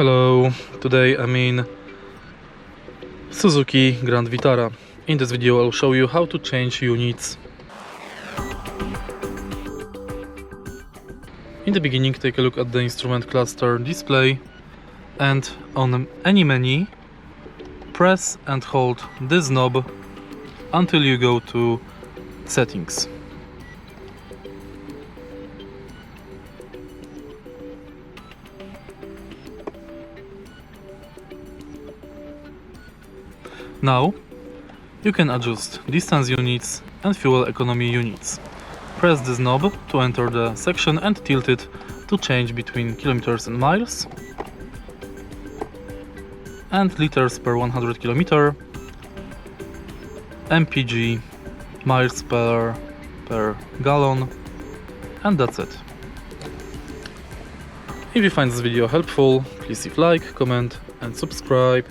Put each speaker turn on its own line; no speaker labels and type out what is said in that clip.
Hello, today I'm in Suzuki Grand Vitara. In this video I'll show you how to change units. In the beginning, take a look at the instrument cluster display, and on any menu press and hold this knob until you go to settings. Now you can adjust distance units and fuel economy units. Press this knob to enter the section and tilt it to change between kilometers and miles, and liters per 100 km, MPH, miles per gallon, and that's it. If you find this video helpful, please leave like, comment and subscribe.